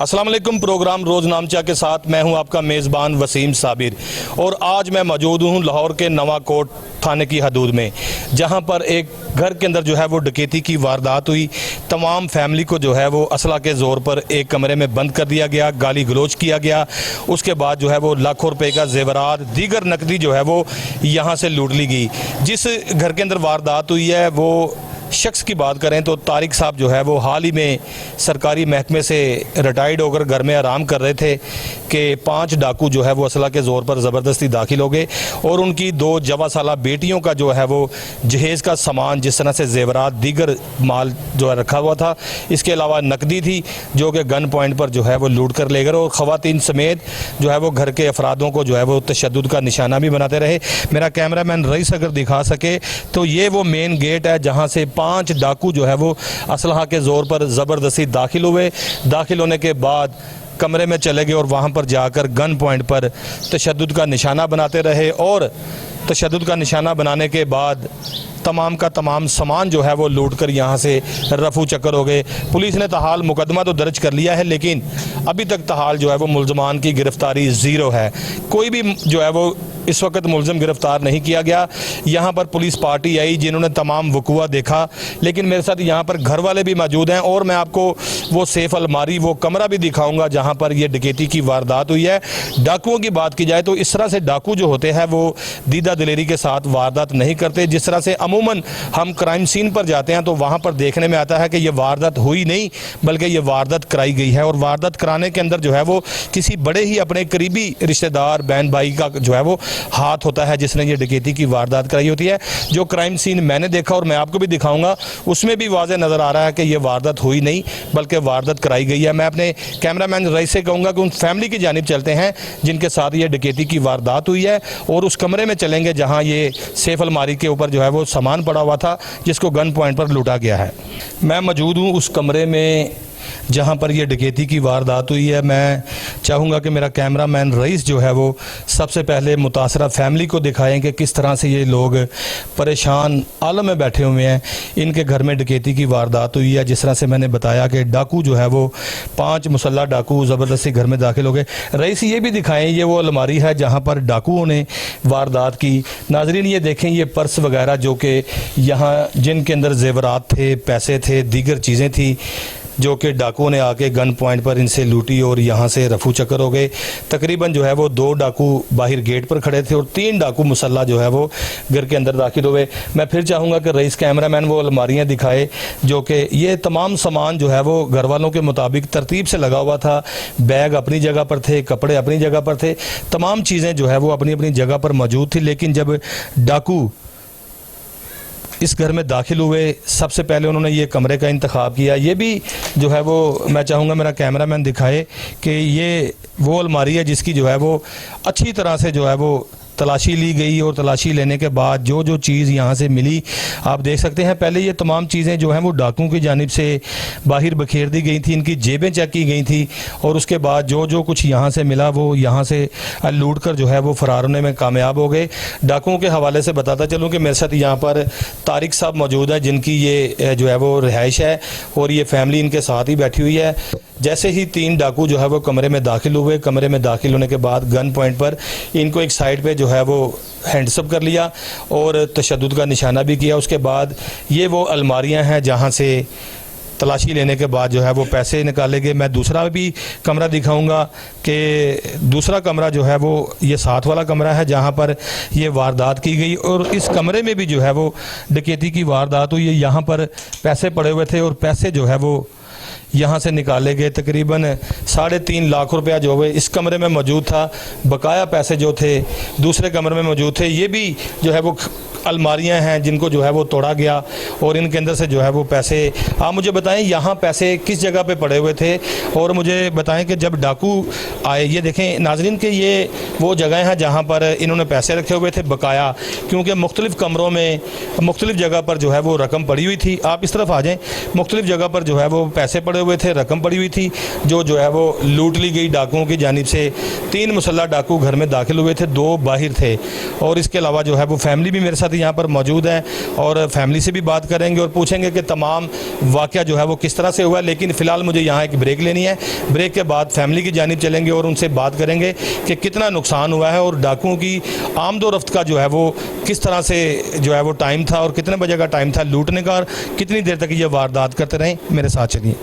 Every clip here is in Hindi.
अस्सलाम वालेकुम। प्रोग्राम रोज़ नामचा के साथ मैं हूं आपका मेज़बान वसीम साबिर और आज मैं मौजूद हूं लाहौर के नवाकोट थाने की हदूद में, जहां पर एक घर के अंदर जो है वो डकैती की वारदात हुई। तमाम फैमिली को जो है वो असला के ज़ोर पर एक कमरे में बंद कर दिया गया, गाली गलोच किया गया। उसके बाद जो है वो लाखों रुपए का जेवरात दीगर नकदी जो है वो यहाँ से लूट ली गई। जिस घर के अंदर वारदात हुई है वो शख्स की बात करें तो तारिक साहब जो है वो हाल ही में सरकारी महकमे से रिटायर्ड होकर घर में आराम कर रहे थे कि 5 डाकू जो है वो असला के ज़ोर पर ज़बरदस्ती दाखिल हो गए और उनकी 2 जवा साला बेटियों का जो है वो जहेज़ का सामान, जिस तरह से जेवरात दीगर माल जो है रखा हुआ था, इसके अलावा नकदी थी जो कि गन पॉइंट पर जो है वो लूट कर ले गए और ख़वातीन समेत जो है वो घर के अफरादों को जो है वो तशद्दुद का निशाना भी बनाते रहे। मेरा कैमरामैन रईस अगर दिखा सके तो ये वो मेन गेट है जहाँ से 5 डाकू जो है वो असलहा के ज़ोर पर ज़बरदस्ती दाखिल हुए। दाखिल होने के बाद कमरे में चले गए और वहाँ पर जाकर गन पॉइंट पर तशद्दुद का निशाना बनाते रहे और तशद्दुद का निशाना बनाने के बाद तमाम का तमाम सामान जो है वो लूट कर यहाँ से रफू चक्कर हो गए। पुलिस ने तहाल मुकदमा तो दर्ज कर लिया है, लेकिन अभी तक तहाल जो है वो मुल्ज़मान की गिरफ्तारी ज़ीरो है। कोई भी जो है वो इस वक्त मुल्ज़िम गिरफ्तार नहीं किया गया। यहाँ पर पुलिस पार्टी आई जिन्होंने तमाम वक़ुआ देखा, लेकिन मेरे साथ यहाँ पर घर वाले भी मौजूद हैं और मैं आपको वो सेफ अलमारी, वो कमरा भी दिखाऊंगा जहाँ पर ये डकैती की वारदात हुई है। डाकुओं की बात की जाए तो इस तरह से डाकू जो होते हैं वो दीदा दिलेरी के साथ वारदात नहीं करते। जिस तरह से अमूमन हम क्राइम सीन पर जाते हैं तो वहाँ पर देखने में आता है कि ये वारदात हुई नहीं बल्कि ये वारदात कराई गई है और वारदात कराने के अंदर जो है वो किसी बड़े ही अपने करीबी रिश्तेदार बहन भाई का जो है वो हाथ होता है जिसने ये डकैती की वारदात कराई होती है। जो क्राइम सीन मैंने देखा और मैं आपको भी दिखाऊंगा उसमें भी वाज़ेह नज़र आ रहा है कि ये वारदात हुई नहीं बल्कि वारदात कराई गई है। मैं अपने कैमरामैन रईस से कहूँगा कि उन फैमिली की जानिब चलते हैं जिनके साथ ये डकैती की वारदात हुई है और उस कमरे में चलेंगे जहाँ ये सेफ अलमारी के ऊपर जो है वो सामान पड़ा हुआ था जिसको गन पॉइंट पर लूटा गया है। मैं मौजूद हूँ उस कमरे में जहाँ पर यह डकैती की वारदात हुई है। मैं चाहूँगा कि मेरा कैमरामैन रईस जो है वो सबसे पहले मुतासरा फैमिली को दिखाएं कि किस तरह से ये लोग परेशान आलम में बैठे हुए हैं। इनके घर में डकैती की वारदात हुई है। जिस तरह से मैंने बताया कि डाकू जो है वो 5 मुसल्ला डाकू ज़बरदस्ती घर में दाखिल हो गए। रईस ये भी दिखाएँ, ये वो अलमारी है जहाँ पर डाकुओं ने वारदात की। नाजरीन ये देखें, ये पर्स वगैरह जो कि यहाँ जिनके अंदर जेवरात थे, पैसे थे, दीगर चीज़ें थी जो कि डाकुओं ने आके गन पॉइंट पर इनसे लूटी और यहाँ से रफू चक्कर हो गए। तकरीबन जो है वो 2 डाकू बाहर गेट पर खड़े थे और 3 डाकू मुसल्ला जो है वो घर के अंदर दाखिल हुए। मैं फिर चाहूँगा कि रईस कैमरामैन वो अलमारियाँ दिखाए जो कि ये तमाम सामान जो है वो घर वालों के मुताबिक तरतीब से लगा हुआ था। बैग अपनी जगह पर थे, कपड़े अपनी जगह पर थे, तमाम चीज़ें जो है वो अपनी अपनी जगह पर मौजूद थी। लेकिन जब डाकू इस घर में दाखिल हुए सबसे पहले उन्होंने ये कमरे का इंतखाब किया। ये भी जो है वो मैं चाहूँगा मेरा कैमरामैन दिखाए कि ये वो अलमारी है जिसकी जो है वो अच्छी तरह से जो है वो तलाशी ली गई और तलाशी लेने के बाद जो जो चीज़ यहाँ से मिली आप देख सकते हैं। पहले ये तमाम चीज़ें जो हैं वो डाकुओं की जानिब से बाहर बखेर दी गई थी, इनकी जेबें चेक की गई थी और उसके बाद जो जो कुछ यहाँ से मिला वो यहाँ से लूट कर जो है वो फ़रार होने में कामयाब हो गए। डाकुओं के हवाले से बताता चलूँ कि मेरे साथ यहाँ पर तारिक साहब मौजूद है जिनकी ये जो है वो रिहाइश है और ये फैमिली इनके साथ ही बैठी हुई है। जैसे ही 3 डाकू जो है वो कमरे में दाखिल हुए, कमरे में दाखिल होने के बाद गन पॉइंट पर इनको एक साइड पे जो है वो हैंड्सअप कर लिया और तशद्दुद का निशाना भी किया। उसके बाद ये वो अलमारियां हैं जहां से तलाशी लेने के बाद जो है वो पैसे निकाले गए। मैं दूसरा भी कमरा दिखाऊंगा कि दूसरा कमरा जो है वो ये साथ वाला कमरा है जहां पर ये वारदात की गई और इस कमरे में भी जो है वो डकैती की वारदात हुई। यहाँ पर पैसे पड़े हुए थे और पैसे जो है वो यहाँ से निकाले गए। तकरीबन 3.5 लाख रुपया जो है इस कमरे में मौजूद था। बकाया पैसे जो थे दूसरे कमरे में मौजूद थे। ये भी जो है वो अलमारियां हैं जिनको जो है वो तोड़ा गया और इनके अंदर से जो है वो पैसे। आप मुझे बताएं यहाँ पैसे किस जगह पे पड़े हुए थे और मुझे बताएं कि जब डाकू आए, ये देखें नाजरीन के ये वो जगह हैं जहाँ पर इन्होंने पैसे रखे हुए थे बकाया, क्योंकि मुख्तलिफ़ कमरों में मुख्तलिफ़ जगह पर जो है वो रकम पड़ी हुई थी। आप इस तरफ आ जाएँ, मुख्तलिफ़ जगह पर जो है वो पैसे पड़े हुए थे, रकम पड़ी हुई थी, जो है वो लूट ली गई डाकुओं की जानिब से। 3 मुसल्लह डाकू घर में दाखिल हुए थे, 2 बाहर थे, और इसके अलावा जो है वो फैमिली भी मेरे साथ यहाँ पर मौजूद है, और फैमिली से भी बात करेंगे और पूछेंगे कि तमाम वाक़या जो है वो किस तरह से हुआ। लेकिन फ़िलहाल मुझे यहाँ एक ब्रेक लेनी है, ब्रेक के बाद फैमिली की जानिब चलेंगे और उनसे बात करेंगे कि कितना नुकसान हुआ है और डाकुओं की आमदोरफ्त का जो है वो किस तरह से जो है वो टाइम था और कितने बजे का टाइम था लूटने का, और कितनी देर तक ये वारदात करते रहें। मेरे साथ चलिए।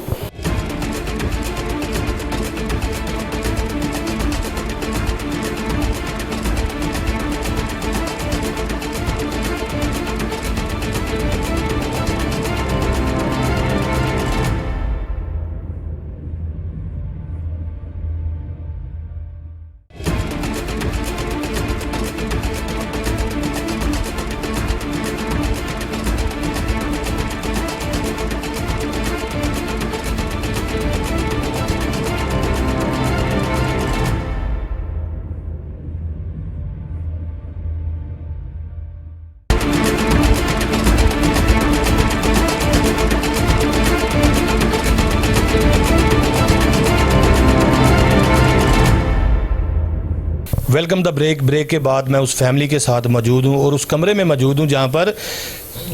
वेलकम द ब्रेक के बाद मैं उस फैमिली के साथ मौजूद हूँ और उस कमरे में मौजूद हूँ जहाँ पर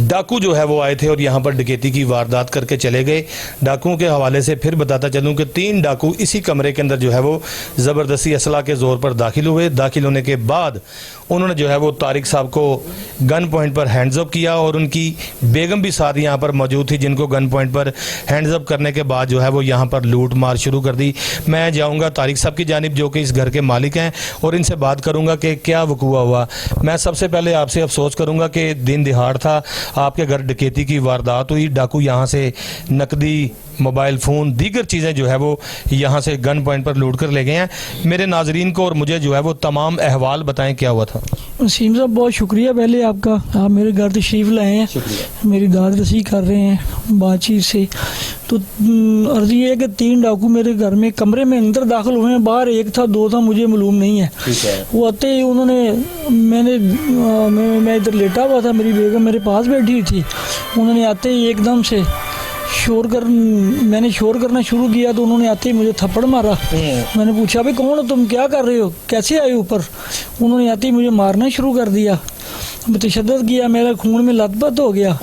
डाकू जो है वो आए थे और यहाँ पर डकैती की वारदात करके चले गए। डाकुओं के हवाले से फिर बताता चलूँ कि 3 डाकू इसी कमरे के अंदर जो है वो ज़बरदस्ती असला के ज़ोर पर दाखिल हुए। दाखिल होने के बाद उन्होंने जो है वो तारिक साहब को गन पॉइंट पर हैंड्सअप किया और उनकी बेगम भी साथ यहाँ पर मौजूद थी, जिनको गन पॉइंट पर हैंड्सअप करने के बाद जो है वो यहाँ पर लूट मार शुरू कर दी। मैं जाऊँगा तारिक साहब की जानिब जो कि इस घर के मालिक हैं और इनसे बात करूँगा कि क्या वक़ूआ हुआ। मैं सबसे पहले आपसे अफसोस करूँगा कि दिन दिहाड़ था, आपके घर डकैती की वारदात हुई, डाकू यहाँ से नकदी, मोबाइल फ़ोन, दीगर चीज़ें जो है वो यहाँ से गन पॉइंट पर लूट कर ले गए हैं। मेरे नाजरीन को और मुझे जो है वो तमाम अहवाल बताएं क्या हुआ था। वसीम साहब बहुत शुक्रिया पहले आपका, आप मेरे घर तशरीफ़ लाए हैं, मेरी दाद रसी कर रहे हैं बातचीत से। तो अर्ज़ ये है कि 3 डाकू मेरे घर में कमरे में अंदर दाखिल हुए हैं, बाहर 1 था 2 था मुझे मालूम नहीं है। वो आते ही उन्होंने मैं इधर लेटा हुआ था, मेरी बेगम मेरे पास बैठी हुई थी, उन्होंने आते ही एकदम से मैंने शोर करना शुरू किया तो उन्होंने आते ही मुझे थप्पड़ मारा। मैंने पूछा भाई कौन हो तुम, क्या कर रहे हो, कैसे आए ऊपर। उन्होंने आते ही मुझे मारना शुरू कर दिया, तशद्दुद किया, मेरा खून में लथपथ हो गया।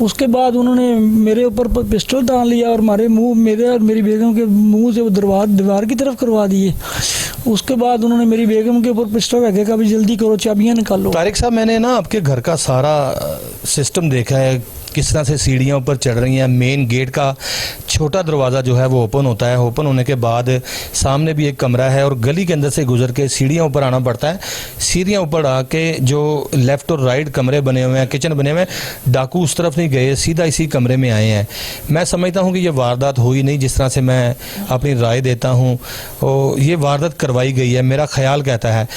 उसके बाद उन्होंने मेरे ऊपर पिस्टल तान लिया और मेरे और मेरी बेगम के मुंह से वो दीवार की तरफ करवा दिए। उसके बाद उन्होंने मेरी बेगम के ऊपर पिस्टल रखे, कहा भी जल्दी करो चाबियाँ निकालो। तारिक साहब, मैंने ना आपके घर का सारा सिस्टम देखा है, किस तरह से सीढ़ियाँ ऊपर चढ़ रही हैं। मेन गेट का छोटा दरवाज़ा जो है वो ओपन होता है, ओपन होने के बाद सामने भी एक कमरा है और गली के अंदर से गुजर के सीढ़ियाँ ऊपर आना पड़ता है। सीढ़ियाँ ऊपर आके जो लेफ़्ट और राइट कमरे बने हुए हैं, किचन बने हुए हैं, डाकू उस तरफ नहीं गए, सीधा इसी कमरे में आए हैं। मैं समझता हूँ कि ये वारदात हुई नहीं, जिस तरह से मैं अपनी राय देता हूँ और ये वारदात करवाई गई है, मेरा ख्याल कहता है।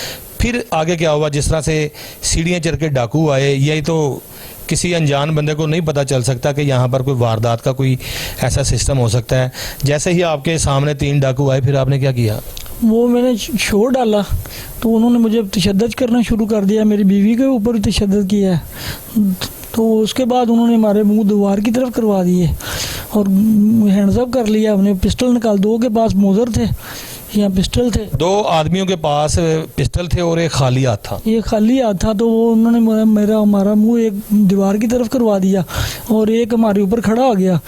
फिर आगे क्या हुआ, जिस तरह से सीढ़ियाँ चढ़ के डाकू आए, यही तो किसी अनजान बंदे को नहीं पता चल सकता कि यहाँ पर कोई वारदात का कोई ऐसा सिस्टम हो सकता है। जैसे ही आपके सामने 3 डाकू आए, फिर आपने क्या किया? वो मैंने शोर डाला तो उन्होंने मुझे तशद्दुद करना शुरू कर दिया, मेरी बीवी के ऊपर तशद्दुद किया है। तो उसके बाद उन्होंने हमारे मुंह दीवार की तरफ करवा दिए और हैंड्सअप कर लिया। हमने पिस्टल निकाल, 2 के पास मोज़र थे, यहाँ पिस्टल थे, 2 आदमियों के पास पिस्टल थे और एक खाली हाथ था। ये खाली हाथ था। तो वो उन्होंने हमारा मुंह एक दीवार की तरफ करवा दिया और एक हमारे ऊपर खड़ा हो गया,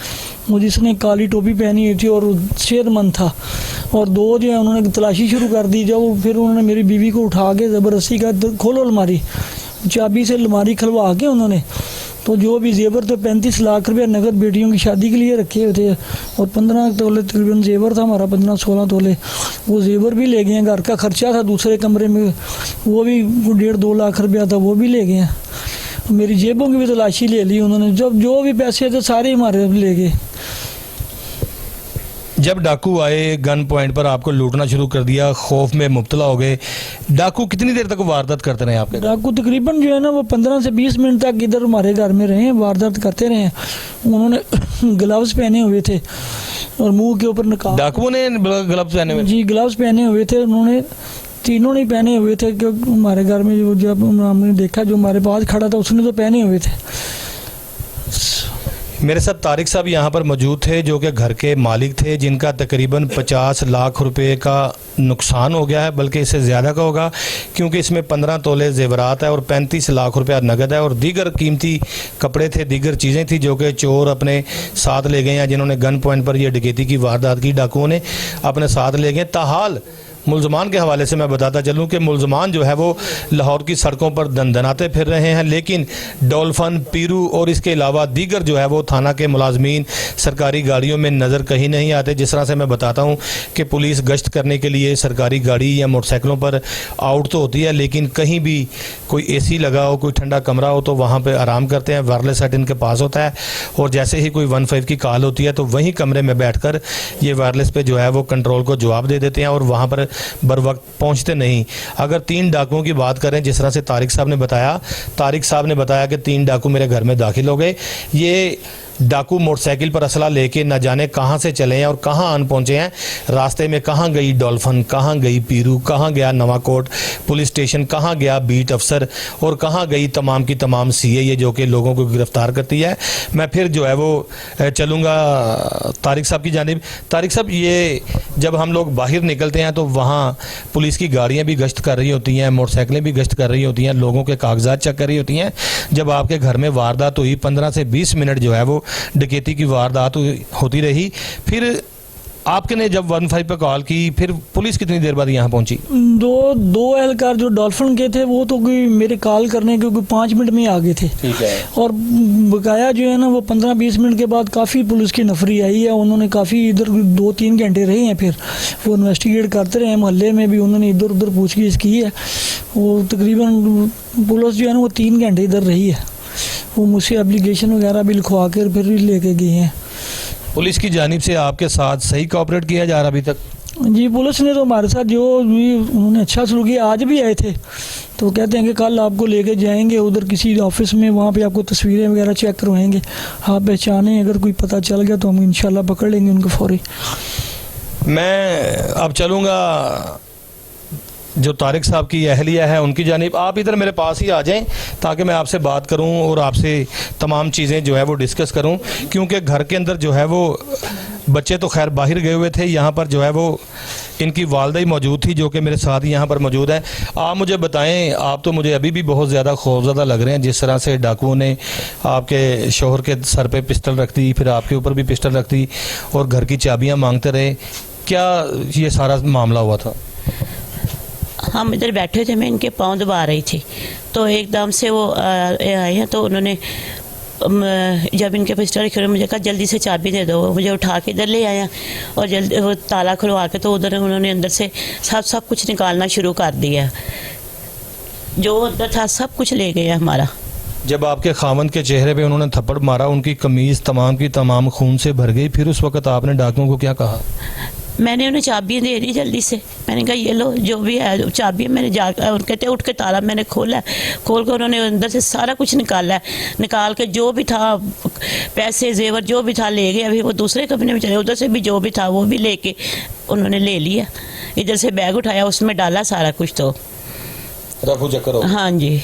वो जिसने काली टोपी पहनी हुई थी और सेहतमंद था, और 2 जो है उन्होंने तलाशी शुरू कर दी। जब फिर उन्होंने मेरी बीवी को उठा के ज़बरदस्ती का खोलो अलमारी, चाबी से अलमारी खुलवा के उन्होंने तो जो भी जेवर थे 35 लाख रुपये नगद बेटियों की शादी के लिए रखे हुए थे और 15 तोले तकरीबन जेवर था हमारा, 15-16 तोले, वो जेवर भी ले गए हैं। घर का खर्चा था दूसरे कमरे में, वो भी 1.5-2 लाख रुपया था, वो भी ले गए हैं। मेरी जेबों की भी तलाशी ले ली उन्होंने, जब जो भी पैसे थे सारे हमारे ले गए। जब डाकू आए, गन पॉइंट पर आपको लूटना शुरू कर दिया, खौफ में मुब्तला हो गए। डाकू कितनी देर तक वारदात करते रहे आपके? डाकू तकरीबन जो है ना वो 15 से 20 मिनट तक इधर हमारे घर में रहे, वारदात करते रहे। उन्होंने ग्लव्स पहने हुए थे और मुंह के ऊपर नकाब। डाकुओं ने ग्लव्स पहने हुए? जी, ग्लव्स पहने हुए थे। उन्होंने तीनों ने पहने हुए थे, क्योंकि हमारे घर में जो जब हमने देखा जो हमारे पास खड़ा था उसने तो पहने हुए थे। मेरे साथ तारिक साहब यहाँ पर मौजूद थे जो कि घर के मालिक थे, जिनका तकरीबन 50 लाख रुपए का नुकसान हो गया है, बल्कि इससे ज़्यादा का होगा, क्योंकि इसमें 15 तोले जेवरात है और 35 लाख रुपया नगद है और दीगर कीमती कपड़े थे, दीगर चीज़ें थी जो कि चोर अपने साथ ले गए हैं, जिन्होंने गन पॉइंट पर यह डकैती की वारदात की, डाकुओं ने अपने साथ ले गए। ताहाल मुल्ज़मान के हवाले से मैं बताता चलूँ कि मुल्ज़मान जो है वो लाहौर की सड़कों पर दंदनाते फिर रहे हैं, लेकिन डॉल्फन, पीरू और इसके अलावा दीगर जो है वो थाना के मुलाजमीन सरकारी गाड़ियों में नज़र कहीं नहीं आते। जिस तरह से मैं बताता हूँ कि पुलिस गश्त करने के लिए सरकारी गाड़ी या मोटरसाइकिलों पर आउट तो होती है, लेकिन कहीं भी कोई AC लगा हो, कोई ठंडा कमरा हो तो वहाँ पर आराम करते हैं। वायरलेस सेट इनके पास होता है और जैसे ही कोई 15 की कॉल होती है तो वहीं कमरे में बैठकर ये वायरलेस पे जो है वो कंट्रोल को जवाब दे देते हैं और वहाँ पर बर वक्त पहुँचते नहीं। अगर 3 डाकुओं की बात करें, जिस तरह से तारिक साहब ने बताया कि 3 डाकू मेरे घर में दाखिल हो गए। ये डाकू मोटरसाइकिल पर असला लेके न जाने कहाँ से चले हैं और कहाँ आन पहुँचे हैं। रास्ते में कहाँ गई डॉल्फन, कहाँ गई पीरू, कहाँ गया नवाकोट पुलिस स्टेशन, कहाँ गया बीट अफसर और कहाँ गई तमाम की तमाम CA जो कि लोगों को गिरफ्तार करती है। मैं फिर जो है वो चलूँगा तारिक साहब की जानिब। तारिक साहब, ये जब हम लोग बाहर निकलते हैं तो वहाँ पुलिस की गाड़ियाँ भी गश्त कर रही होती हैं, मोटरसाइकिलें भी गश्त कर रही होती हैं, लोगों के कागजात चेक कर रही होती हैं। जब आपके घर में वारदात हुई 15 से 20 मिनट जो है वो डकैती की वारदात होती रही, फिर आपके ने जब 15 पे कॉल की, फिर पुलिस कितनी देर बाद यहाँ पहुंची? दो एहलकार जो डॉल्फिन के थे वो तो कोई मेरे कॉल करने के कोई 5 मिनट में ही आ गए थे। ठीक है। और बकाया जो है ना वो 15-20 मिनट के बाद काफ़ी पुलिस की नफरी आई है, उन्होंने काफ़ी इधर 2-3 घंटे रहे हैं, फिर वो इन्वेस्टिगेट करते रहे। मोहल्ले में भी उन्होंने इधर उधर पूछगिछ की है। वो तकरीबन पुलिस जो है ना वो 3 घंटे इधर रही है। वो मुझसे एप्लीकेशन वगैरह भी लिखवा कर फिर लेके गए हैं। पुलिस की जानिब से आपके साथ सही कोऑपरेट किया जा रहा अभी तक? जी, पुलिस ने तो हमारे साथ जो भी उन्होंने अच्छा सलूक किया। आज भी आए थे तो कहते हैं कि कल आपको लेके जाएंगे उधर किसी ऑफिस में, वहाँ पे आपको तस्वीरें वगैरह चेक करवाएंगे, आप पहचाने, अगर कोई पता चल गया तो हम इंशाल्लाह पकड़ लेंगे उनको फौरी। मैं अब चलूँगा जो तारिक साहब की अहलिया है उनकी जानिब। आप इधर मेरे पास ही आ जाएं ताकि मैं आपसे बात करूं और आपसे तमाम चीज़ें जो है वो डिस्कस करूं, क्योंकि घर के अंदर जो है वो बच्चे तो खैर बाहर गए हुए थे, यहाँ पर जो है वो इनकी वालदा ही मौजूद थी जो कि मेरे साथ यहाँ पर मौजूद है। आप मुझे बताएं, आप तो मुझे अभी भी बहुत ज़्यादा खौफज़दा लग रहे हैं, जिस तरह से डाकुओं ने आपके शोहर के सर पे पिस्टल रख दी, फिर आपके ऊपर भी पिस्टल रख दी और घर की चाबियाँ मांगते रहे। क्या ये सारा मामला हुआ था? हम इधर बैठे थे, मैं इनके पाँव दबा रही थी तो एकदम से वो आए हैं, तो उन्होंने जब इनके पिस्टल रखे मुझे कहा जल्दी से चाबी दे दो। मुझे उठा के इधर ले आया और जल्दी वो ताला खुलवा के तो उधर उन्होंने अंदर से सब कुछ निकालना शुरू कर दिया, जो अंदर था सब कुछ ले गया हमारा। जब आपके खावंद के चेहरे पे उन्होंने थप्पड़ मारा, उनकी कमीज़ तमाम की तमाम खून से भर गई, फिर उस वक़्त आपने डाकुओं को क्या कहा? मैंने उन्हें चाबियाँ दे दी जल्दी से, मैंने कहा ये लो जो भी है चाबियाँ। मैंने जा कहते उठ के ताला मैंने खोला, खोल कर उन्होंने अंदर से सारा कुछ निकाला है, निकाल के जो भी था पैसे जेवर जो भी था ले गए। अभी वो दूसरे कमरे में चले, उधर से भी जो भी था वो भी लेके उन्होंने ले लिया। इधर से बैग उठाया, उसमें डाला सारा कुछ, तो रफू चक्कर हो। हाँ जी।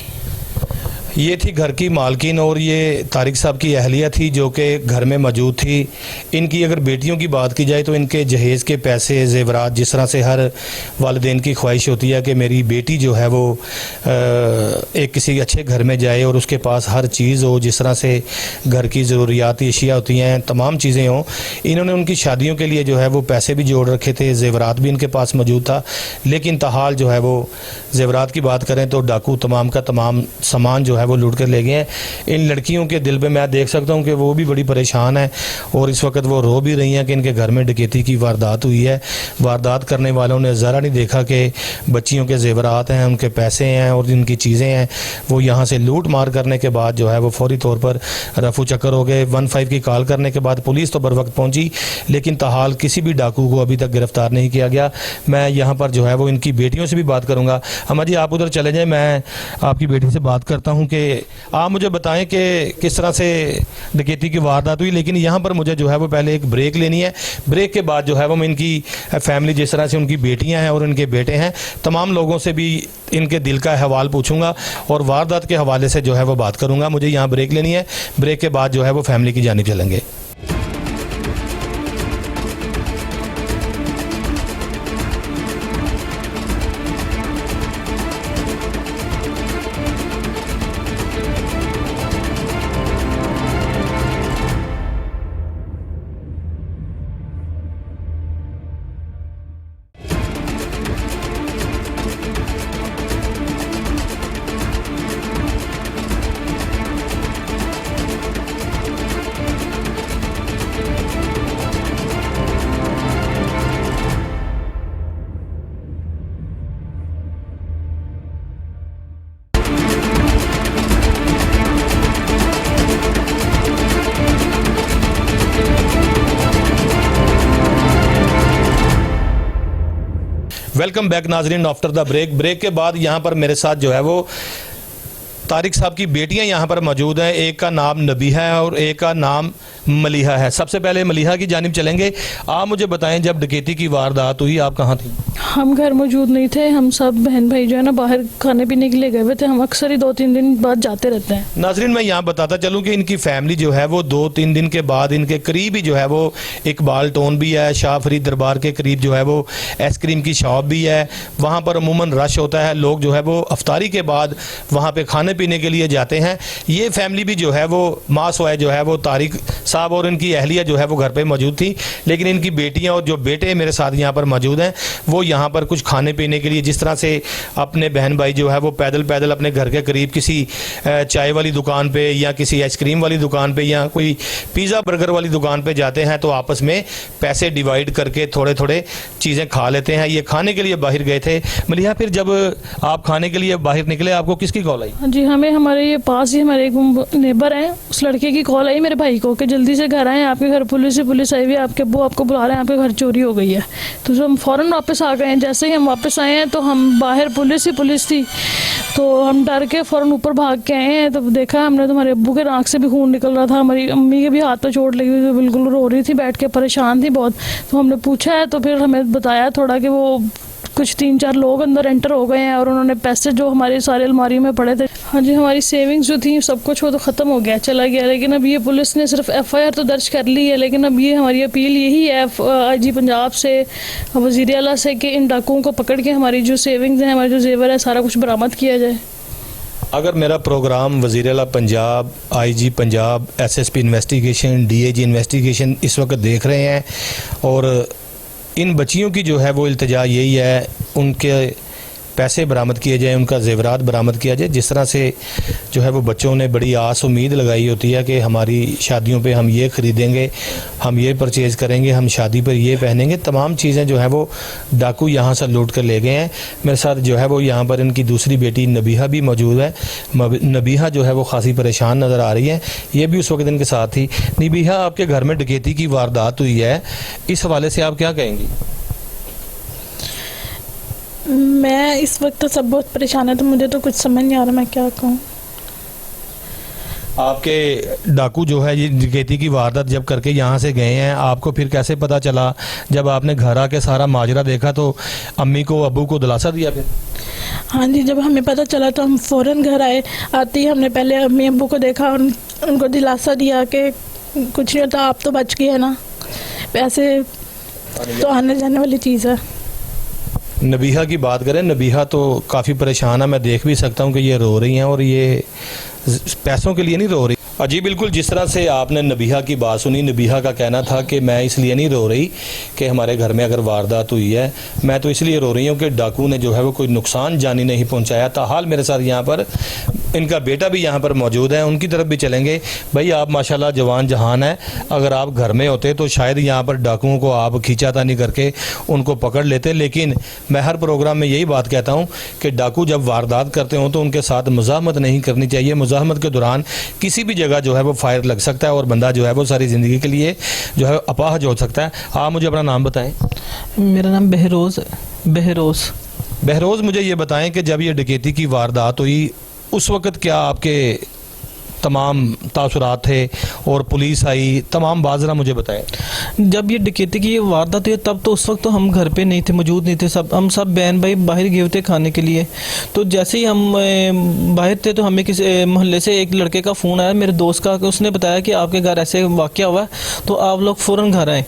ये थी घर की मालकिन और ये तारिक साहब की अहलिया थी जो कि घर में मौजूद थी। इनकी अगर बेटियों की बात की जाए तो इनके जहेज़ के पैसे, जेवरात, जिस तरह से हर वालिदैन की ख्वाहिश होती है कि मेरी बेटी जो है वो एक किसी अच्छे घर में जाए और उसके पास हर चीज़ हो, जिस तरह से घर की ज़रूरियाती अशिया होती हैं, तमाम चीज़ें हों। इन्होंने उनकी शादियों के लिए जो है वो पैसे भी जोड़ रखे थे, जेवरात भी इनके पास मौजूद था, लेकिन ताहाल जो है वो जेवरात की बात करें तो डाकू तमाम का तमाम सामान जो है वो लूट कर ले गए हैं। इन लड़कियों के दिल पे मैं देख सकता हूँ कि वो भी बड़ी परेशान है और इस वक्त वो रो भी रही हैं कि इनके घर में डकैती की वारदात हुई है। वारदात करने वालों ने ज़रा नहीं देखा कि बच्चियों के जेवरात हैं, उनके पैसे हैं और जिनकी चीज़ें हैं वो यहाँ से लूट मार करने के बाद जो है वो फौरी तौर पर रफू चक्कर हो गए। 15 की कॉल करने के बाद पुलिस तो बर वक्त पहुँची, लेकिन ताहाल किसी भी डाकू को अभी तक गिरफ्तार नहीं किया गया। मैं यहाँ पर जो है वो इनकी बेटियों से भी बात करूँगा। अम्मा जी, आप उधर चले जाएँ, मैं आपकी बेटी से बात करता हूँ कि आप मुझे बताएं कि किस तरह से डकैती की वारदात हुई, लेकिन यहाँ पर मुझे जो है वो पहले एक ब्रेक लेनी है। ब्रेक के बाद जो है वो मैं इनकी फैमिली, जिस तरह से उनकी बेटियाँ हैं और उनके बेटे हैं, तमाम लोगों से भी इनके दिल का अहवाल पूछूंगा और वारदात के हवाले से जो है वो बात करूँगा। मुझे यहाँ ब्रेक लेनी है, ब्रेक के बाद जो है वो फैमिली की जानिब चलेंगे। वेलकम बैक नाजरीन आफ्टर द ब्रेक। ब्रेक के बाद यहाँ पर मेरे साथ जो है वो तारिक साहब की बेटियां यहाँ पर मौजूद हैं। एक का नाम नबीहा है और एक का नाम मलिहा है। सबसे पहले मलिहा की जानिब चलेंगे। आप मुझे बताएं, जब डकैती की वारदात हुई आप कहाँ थी? हम घर मौजूद नहीं थे, हम सब बहन भाई जो है ना बाहर खाने पीने के लिए गए हुए थे। हम अक्सर ही 2-3 दिन बाद जाते रहते हैं। नाजरीन मैं यहाँ बताता चलूँ कि इनकी फैमिली जो है वो 2-3 दिन के बाद इनके करीब ही जो है वो इकबाल टोन भी है, शाह फरीद दरबार के करीब जो है वो आइसक्रीम की शॉप भी है। वहाँ पर अमूमन रश होता है, लोग जो है वो अफ्तारी के बाद वहाँ पे खाने पीने के लिए जाते हैं। ये फैमिली भी जो है वो मासूआ जो है वो तारिक साहब और इनकी अहलिया जो है वो घर पे मौजूद थी, लेकिन इनकी बेटियां और जो बेटे मेरे साथ यहाँ पर मौजूद हैं वो यहाँ पर कुछ खाने पीने के लिए, जिस तरह से अपने बहन भाई जो है वो पैदल पैदल अपने घर के करीब किसी चाय वाली दुकान पे या किसी आइसक्रीम वाली दुकान पे या कोई पिज़्ज़ा बर्गर वाली दुकान पे जाते हैं तो आपस में पैसे डिवाइड करके थोड़े थोड़े चीज़ें खा लेते हैं। ये खाने के लिए बाहर गए थे। मलिहा, फिर जब आप खाने के लिए बाहर निकले आपको किसकी कॉल आई? हाँ जी, हमें हमारे ये पास ही हमारे एक नेबर हैं, उस लड़के की कॉल आई मेरे भाई को कि जल्दी से घर आए, आपके घर पुलिस आई हुई है, आपके अब्बू आपको बुला रहे हैं, आपके घर चोरी हो गई है। तो हम फ़ौरन वापस आ गए हैं। जैसे ही हम वापस आए हैं तो हम बाहर पुलिस थी, तो हम डर के फ़ौरन ऊपर भाग के आए हैं। तो देखा हमने, तुम्हारे अब्बू के नाक से भी खून निकल रहा था, हमारी अम्मी के भी हाथ पे चोट लगी हुई थी, बिल्कुल रो रही थी, बैठ के परेशान थी बहुत। तो हमने पूछा है तो फिर हमें बताया थोड़ा कि वो कुछ 3-4 लोग अंदर एंटर हो गए हैं और उन्होंने पैसे जो हमारे सारे अलमारी में पड़े थे, हाँ जी, हमारी सेविंग्स जो थी सब कुछ वो तो ख़त्म हो गया, चला गया। लेकिन अब ये पुलिस ने सिर्फ FIR तो दर्ज कर ली है, लेकिन अब ये हमारी अपील यही है IG पंजाब से, वज़ीर आला से कि इन डाकुओं को पकड़ के हमारी जो सेविंग्स हैं, हमारे जो जेवर है, सारा कुछ बरामद किया जाए। अगर मेरा प्रोग्राम वज़ीर आला Punjab, IG Punjab, SSP investigation, DAG investigation इस वक्त देख रहे हैं और इन बच्चियों की जो है वो इल्तिजा यही है, उनके पैसे बरामद किए जाएँ, उनका जेवरात बरामद किया जाए। जिस तरह से जो है वो बच्चों ने बड़ी आस उम्मीद लगाई होती है कि हमारी शादियों पे हम ये ख़रीदेंगे, हम ये परचेज़ करेंगे, हम शादी पर ये पहनेंगे, तमाम चीज़ें जो है वो डाकू यहाँ से लूट कर ले गए हैं। मेरे साथ जो है वो यहाँ पर इनकी दूसरी बेटी नबीहा भी मौजूद है। नबीहा जो है वो खासी परेशान नज़र आ रही है, ये भी उस वक्त इनके साथ थी। नबीहा, आपके घर में डकैती की वारदात हुई है, इस हवाले से आप क्या कहेंगी? मैं इस वक्त तो सब बहुत परेशान है, तो मुझे तो कुछ समझ नहीं आ रहा मैं क्या कहूँ। आपके डाकू जो है ये डकैती की वारदात जब करके यहाँ से गए हैं, आपको फिर कैसे पता चला? जब आपने घर आके सारा माजरा देखा तो अम्मी को अब्बू को दिलासा दिया फिर? हाँ जी, जब हमें पता चला तो हम फ़ौरन घर आए। आते ही हमने पहले अम्मी अब्बू को देखा और उनको दिलासा दिया कि कुछ नहीं होता, आप तो बच गए ना, पैसे तो आने जाने वाली चीज़ है। नबीहा की बात करें, नबीहा तो काफ़ी परेशान है, मैं देख भी सकता हूँ कि ये रो रही हैं और ये पैसों के लिए नहीं रो रही। जी बिल्कुल, जिस तरह से आपने नबीहा की बात सुनी, नबीहा का कहना था कि मैं इसलिए नहीं रो रही कि हमारे घर में अगर वारदात हुई है, मैं तो इसलिए रो रही हूँ कि डाकू ने जो है वो कोई नुकसान जानी नहीं पहुँचाया। ताहाल मेरे साथ यहाँ पर इनका बेटा भी यहाँ पर मौजूद है, उनकी तरफ भी चलेंगे। भाई आप माशाल्लाह जवान जहान है, अगर आप घर में होते तो शायद यहाँ पर डाकुओं को आप खींचातानी करके उनको पकड़ लेते। लेकिन मैं हर प्रोग्राम में यही बात कहता हूँ कि डाकू जब वारदात करते हों तो उनके साथ मुज़ाहमत नहीं करनी चाहिए। मुज़ाहमत के दौरान किसी भी जगह जो है वो फायर लग सकता है और बंदा जो है वो सारी ज़िंदगी के लिए जो है अपाहज हो सकता है। आप मुझे अपना नाम बताएं। मेरा नाम बहरोज़। बहरोज़, मुझे ये बताएं कि जब ये डकैती की वारदात हुई उस वक़्त क्या आपके तमाम तासुरात थे और पुलिस आई, तमाम बात ज़रा मुझे बताएं। जब ये डकैती की ये वारदात हुई तब तो उस वक्त तो हम घर पे नहीं थे, मौजूद नहीं थे, हम सब बहन भाई बाहर गए थे खाने के लिए। तो जैसे ही हम बाहर थे तो हमें किसी मोहल्ले से एक लड़के का फ़ोन आया मेरे दोस्त का, कि उसने बताया कि आपके घर ऐसे वाक़या हुआ तो आप लोग फ़ौरन घर आए।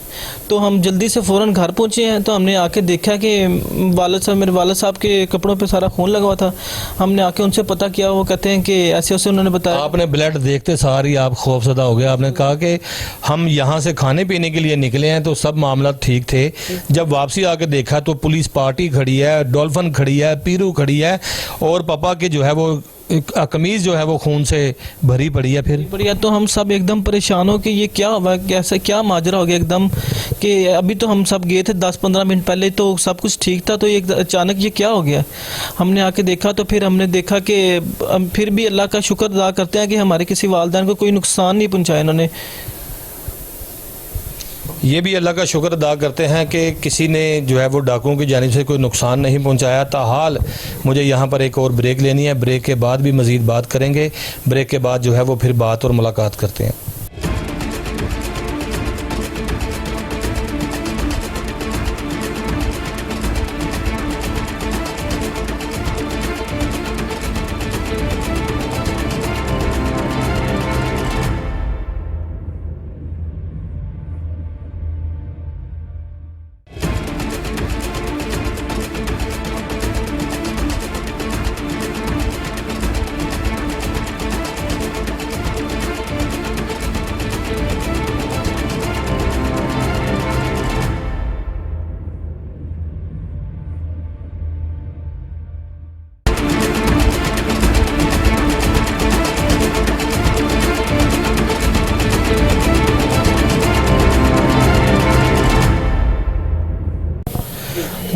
तो हम जल्दी से फ़ौरन घर पहुँचे हैं। तो हमने आके देखा कि मेरे वालिद साहब के कपड़ों पर सारा खून लगा हुआ था। हमने आके उनसे पता किया, वो कहते हैं कि ऐसे ऐसे उन्होंने बताया। आपने ब्लड देखते सारी आप खौफजदा हो गए, आपने कहा कि हम यहाँ से खाने पीने के लिए निकले हैं तो सब मामला ठीक थे। जब वापसी आके देखा तो पुलिस पार्टी खड़ी है, डॉल्फिन खड़ी है, पीरू खड़ी है और पापा के जो है वो कमीज़ जो है वो खून से भरी पड़ी है। फिर बढ़िया, तो हम सब एकदम परेशान हो कि ये क्या हुआ, कैसे क्या माजरा हो गया एकदम, कि अभी तो हम सब गए थे 10-15 मिनट पहले तो सब कुछ ठीक था, तो एक अचानक ये क्या हो गया। हमने आके देखा तो फिर हमने देखा कि फिर भी अल्लाह का शुक्र अदा करते हैं कि हमारे किसी वालिदैन को कोई नुकसान नहीं पहुँचाया इन्होंने। ये भी अल्लाह का शुक्र अदा करते हैं कि किसी ने जो है वो डाकुओं की जानिब से कोई नुकसान नहीं पहुंचाया। ताहाल मुझे यहाँ पर एक और ब्रेक लेनी है, ब्रेक के बाद भी मज़ीद बात करेंगे। ब्रेक के बाद जो है वो फिर बात और मुलाकात करते हैं।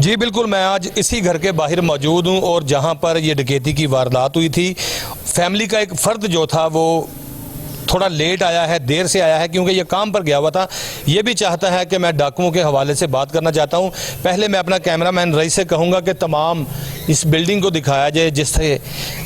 जी बिल्कुल, मैं आज इसी घर के बाहर मौजूद हूँ और जहाँ पर ये डकैती की वारदात हुई थी, फैमिली का एक फ़र्द जो था वो थोड़ा लेट आया है, देर से आया है क्योंकि ये काम पर गया हुआ था। ये भी चाहता है कि मैं डाकुओं के हवाले से बात करना चाहता हूँ। पहले मैं अपना कैमरामैन रईस से कहूँगा कि तमाम इस बिल्डिंग को दिखाया जाए जिससे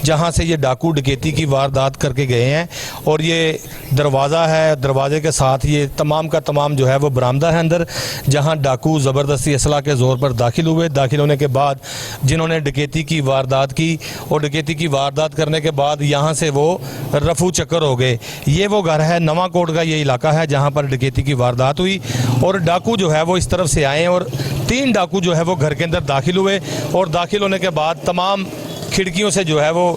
जहाँ से ये डाकू डकैती की वारदात करके गए हैं। और ये दरवाज़ा है, दरवाजे के साथ ये तमाम का तमाम जो है वो बरामदा है अंदर, जहाँ डाकू ज़बरदस्ती असला के ज़ोर पर दाखिल हुए। दाखिल होने के बाद जिन्होंने डकैती की वारदात की और डकैती की वारदात करने के बाद यहाँ से वो रफू चक्कर हो गए। ये वो घर है, नवा कोट का ये इलाका है जहाँ पर डकैती की वारदात हुई और डाकू जो है वो इस तरफ से आए और 3 डाकू जो है वो घर के अंदर दाखिल हुए और दाखिल होने के बाद तमाम खिड़कियों से जो है वो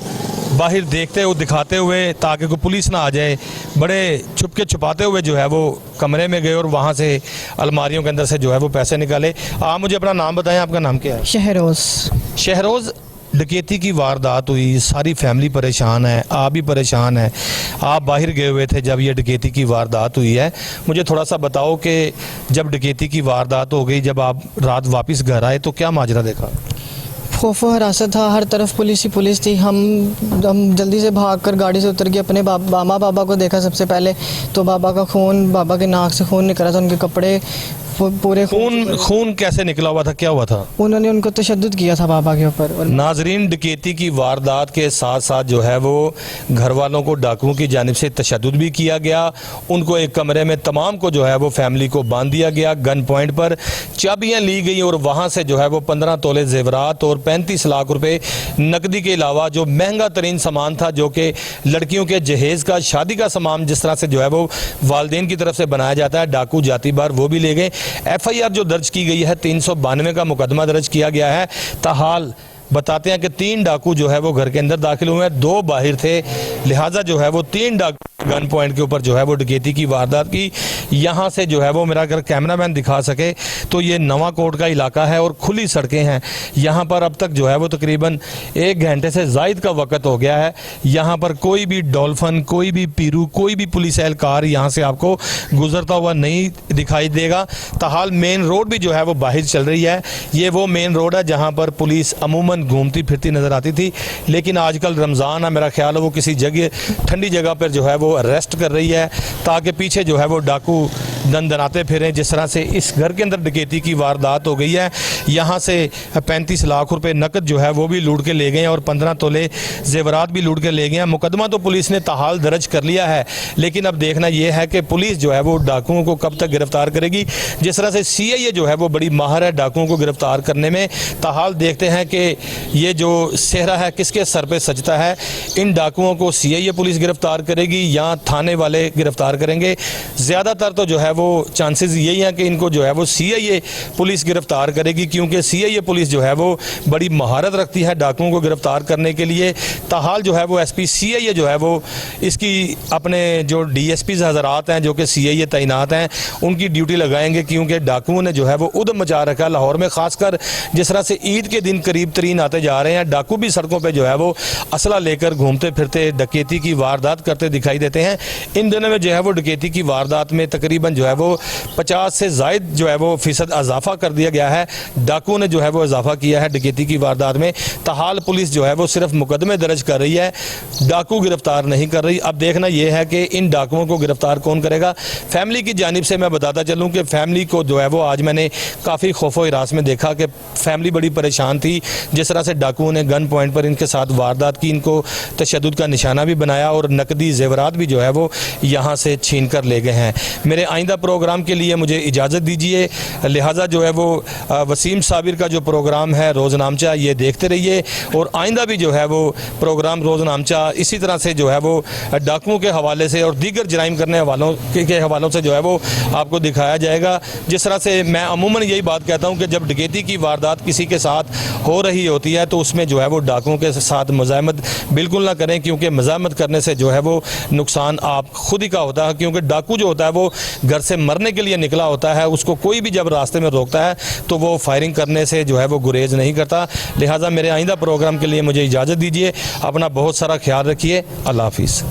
बाहर देखते हुए दिखाते हुए ताकि कोई पुलिस ना आ जाए, बड़े छुपके छुपाते हुए जो है वो कमरे में गए और वहाँ से अलमारियों के अंदर से जो है वो पैसे निकाले। आप मुझे अपना नाम बताएं, आपका नाम क्या है? शहरोज़। शहरोज़, डकैती की वारदात हुई, सारी फैमिली परेशान है, आप भी परेशान हैं, आप बाहर गए हुए थे जब ये डकैती की वारदात हुई है। मुझे थोड़ा सा बताओ कि जब डकैती की वारदात हो गई, जब आप रात वापस घर आए तो क्या माजरा देखा? खौफ व हरासत था, हर तरफ पुलिस ही पुलिस थी। हम जल्दी से भागकर गाड़ी से उतर के अपने मामा बाबा को देखा सबसे पहले, तो बाबा का खून, बाबा के नाक से खून निकला था, उनके कपड़े पूरे खून कैसे निकला हुआ था, क्या हुआ था? उन्होंने उनको तशद्दुद किया था बाबा के ऊपर। नाजरीन, डकैती की वारदात के साथ साथ जो है वो घर वालों को डाकुओं की जानिब से तशद्दुद भी किया गया। उनको एक कमरे में तमाम को जो है वो फैमिली को बांध दिया गया, गन पॉइंट पर चाबियां ली गई और वहाँ से जो है वो 15 तोले जेवरात और 35 लाख रुपए नकदी के अलावा जो महंगा तरीन सामान था, जो कि लड़कियों के जहेज़ का, शादी का सामान जिस तरह से जो है वो वालदेन की तरफ से बनाया जाता है, डाकू जाती बार वो भी ले गए। FIR जो दर्ज की गई है, 392 का मुकदमा दर्ज किया गया है। ताहाल बताते हैं कि 3 डाकू जो है वो घर के अंदर दाखिल हुए हैं, 2 बाहर थे, लिहाजा जो है वो 3 डाकू गन पॉइंट के ऊपर जो है वो डकैती की वारदात की। यहाँ से जो है वो मेरा अगर कैमरामैन दिखा सके तो ये नवा कोट का इलाका है और खुली सड़कें हैं। यहाँ पर अब तक जो है वो तकरीबन 1 घंटे से ज़ायद का वक्त हो गया है। यहाँ पर कोई भी डॉल्फिन, कोई भी पीरू, कोई भी पुलिस एहलकार यहाँ से आपको गुजरता हुआ नहीं दिखाई देगा। ताहाल मेन रोड भी जो है वो बाहर चल रही है। ये वो मेन रोड है जहाँ पर पुलिस अमूमन घूमती फिरती नज़र आती थी, लेकिन आजकल रमज़ान है, मेरा ख्याल है वो किसी जगह ठंडी जगह पर जो है वो अरेस्ट कर रही है ताकि पीछे जो है वो डाकू दनदनाते फिरें। जिस तरह से इस घर के अंदर डकैती की वारदात हो गई है, यहाँ से 35 लाख रुपए नकद जो है वो भी लूट के ले गए हैं और 15 तोले जेवरात भी लूट के ले गए हैं। मुकदमा तो पुलिस ने ताहाल दर्ज कर लिया है, लेकिन अब देखना यह है कि पुलिस जो है वो डाकुओं को कब तक गिरफ्तार करेगी। जिस तरह से सीआईए जो है वो बड़ी माहिर है डाकुओं को गिरफ्तार करने में। ताहाल देखते हैं कि ये जो सेहरा है किसके सर पे सजता है। इन डाकुओं को सीआईए पुलिस गिरफ्तार करेगी या थाने वाले गिरफ्तार करेंगे। ज़्यादातर तो जो है वो चांसेस यही हैं कि इनको जो है वो सीआईए पुलिस गिरफ्तार करेगी, क्योंकि सीआईए पुलिस जो है वो बड़ी महारत रखती है डाकुओं को गिरफ्तार करने के लिए। ताहाल जो है वो एसपी सीआईए जो है वो इसकी अपने जो डीएसपीज़ हज़रात हैं जो कि सीआईए तैनात हैं उनकी ड्यूटी लगाएंगे, क्योंकि डाकुओं ने जो है वो उधम मचा रखा है लाहौर में। ख़ासकर जिस तरह से ईद के दिन करीब तरीन आते जा रहे हैं, डाकू भी सड़कों पर जो है वो असला लेकर घूमते फिरते डकैती की वारदात करते दिखाई देते हैं। इन दिनों में जो है वो डकैती की वारदात में तकरीबन जो है वो 50 से ज़ायद जो है वो फ़ीसद इजाफा कर दिया गया है। डाकुओं ने जो है वो इजाफा किया है डकैती की वारदात में। ताहाल पुलिस जो है वो सिर्फ मुकदमे दर्ज कर रही है, डाकू गिरफ्तार नहीं कर रही। अब देखना यह है कि इन डाकुओं को गिरफ्तार कौन करेगा। फैमिली की जानिब से मैं बताता चलूँ कि फैमिली को जो है वो आज मैंने काफ़ी खौफो हिरास में देखा कि फैमिली बड़ी परेशान थी। जिस तरह से डाकुओं ने गन पॉइंट पर इनके साथ वारदात की, इनको तशद्दुद का निशाना भी बनाया और नकदी जेवरात भी जो है वो यहाँ से छीन कर ले गए हैं। मेरे आइंदा प्रोग्राम के लिए मुझे इजाज़त दीजिए, लिहाजा जो है वो वसीम साबिर का जो प्रोग्राम है रोज़नामचा ये देखते रहिए और आइंदा भी जो है वो प्रोग्राम रोज़नामचा इसी तरह से जो है वो डाकुओं के हवाले से और दीगर जराइम करने वालों के हवालों से जो है वो आपको दिखाया जाएगा। जिस तरह से मैं अमूमन यही बात कहता हूँ कि जब डकैती की वारदात किसी के साथ हो रही होती है तो उसमें जो है वो डाकुओं के साथ मज़ाहमत बिल्कुल ना करें, क्योंकि मज़ाहमत करने से जो है वो नुकसान आप खुद ही का होता है। क्योंकि डाकू जो होता है वो घर से मरने के लिए निकला होता है, उसको कोई भी जब रास्ते में रोकता है तो वो फायरिंग करने से जो है वो गुरेज नहीं करता। लिहाजा मेरे आइंदा प्रोग्राम के लिए मुझे इजाज़त दीजिए। अपना बहुत सारा ख्याल रखिए। अल्लाह हाफिज़।